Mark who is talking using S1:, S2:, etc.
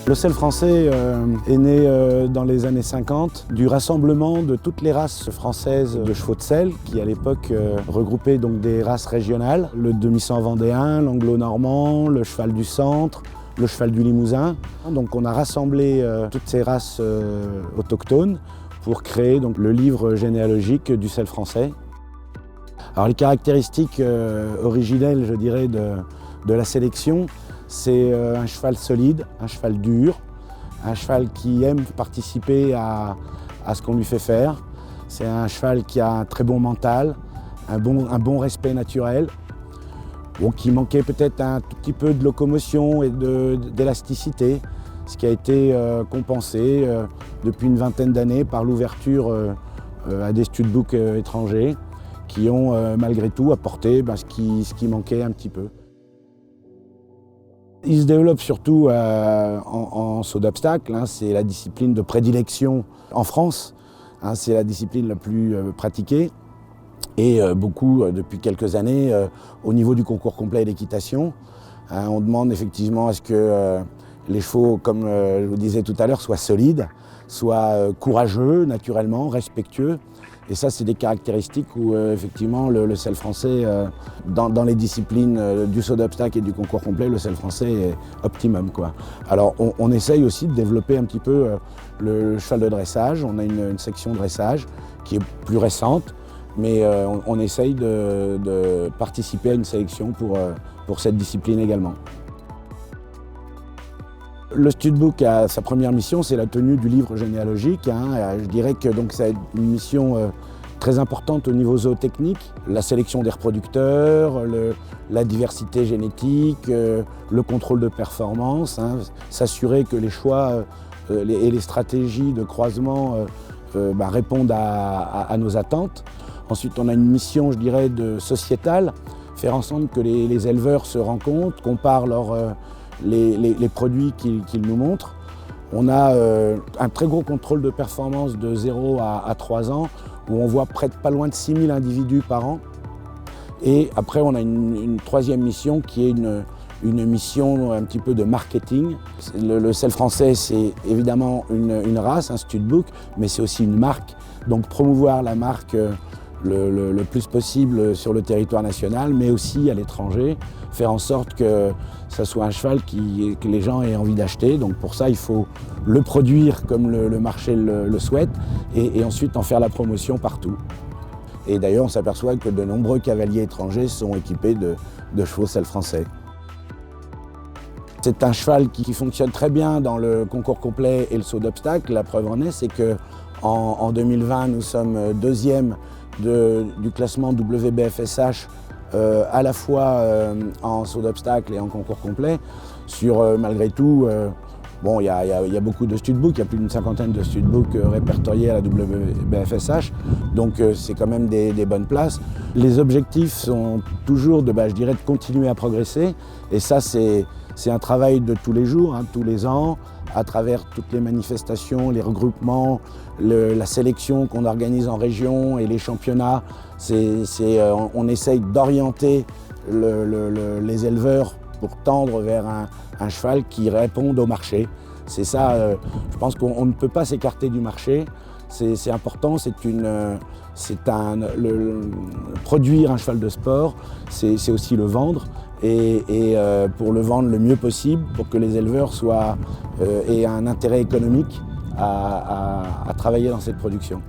S1: Le sel français est né dans les années 50 du rassemblement de toutes les races françaises de chevaux de sel qui à l'époque regroupaient donc des races régionales, le demi-sang vendéen, l'anglo-normand, le cheval du centre, le cheval du Limousin. Donc on a rassemblé toutes ces races autochtones pour créer donc, le livre généalogique du sel français. Alors les caractéristiques originelles, je dirais, de la sélection, c'est un cheval solide, un cheval dur, un cheval qui aime participer à ce qu'on lui fait faire. C'est un cheval qui a un très bon mental, un bon respect naturel, qui manquait peut-être un tout petit peu de locomotion et d'élasticité, ce qui a été compensé depuis une vingtaine d'années par l'ouverture à des studbooks étrangers qui ont malgré tout apporté ce qui manquait un petit peu. Il se développe surtout en saut d'obstacle, c'est la discipline de prédilection en France, c'est la discipline la plus pratiquée et beaucoup depuis quelques années au niveau du concours complet d'équitation. On demande effectivement à ce que les chevaux, comme je vous disais tout à l'heure, soient solides, soient courageux naturellement, respectueux. Et ça, c'est des caractéristiques où effectivement le sel français, dans les disciplines du saut d'obstacle et du concours complet, le sel français est optimum, quoi. Alors on essaye aussi de développer un petit peu le cheval de dressage. On a une section dressage qui est plus récente, mais on essaye de participer à une sélection pour cette discipline également. Le studbook a sa première mission, c'est la tenue du livre généalogique. Je dirais que c'est une mission très importante au niveau zootechnique, la sélection des reproducteurs, la diversité génétique, le contrôle de performance, s'assurer que les choix et les stratégies de croisement répondent à nos attentes. Ensuite, on a une mission, je dirais, sociétale, faire en sorte que les éleveurs se rencontrent, comparent les produits qu'ils nous montrent. On a un très gros contrôle de performance de 0 à 3 ans où on voit pas loin de 6000 individus par an. Et après, on a une troisième mission qui est une mission un petit peu de marketing. Le sel français, c'est évidemment une race, un studbook, mais c'est aussi une marque. Donc promouvoir la marque le plus possible sur le territoire national, mais aussi à l'étranger, faire en sorte que ça soit un cheval que les gens aient envie d'acheter. Donc pour ça, il faut le produire comme le marché le souhaite et ensuite en faire la promotion partout. Et d'ailleurs, on s'aperçoit que de nombreux cavaliers étrangers sont équipés de chevaux sel français. C'est un cheval qui fonctionne très bien dans le concours complet et le saut d'obstacle. La preuve en est, c'est qu'en 2020, nous sommes deuxième du classement WBFSH à la fois en saut d'obstacle et en concours complet. Malgré tout, il y a beaucoup de studbooks, il y a plus d'une cinquantaine de studbooks répertoriés à la WBFSH, donc c'est quand même des bonnes places. Les objectifs sont toujours de continuer à progresser, et ça c'est un travail de tous les jours, tous les ans, à travers toutes les manifestations, les regroupements, la sélection qu'on organise en région et les championnats. On essaye d'orienter les éleveurs pour tendre vers un cheval qui réponde au marché. C'est ça, je pense qu'on ne peut pas s'écarter du marché. C'est important, produire un cheval de sport, c'est aussi le vendre. Et pour le vendre le mieux possible, pour que les éleveurs aient un intérêt économique à travailler dans cette production.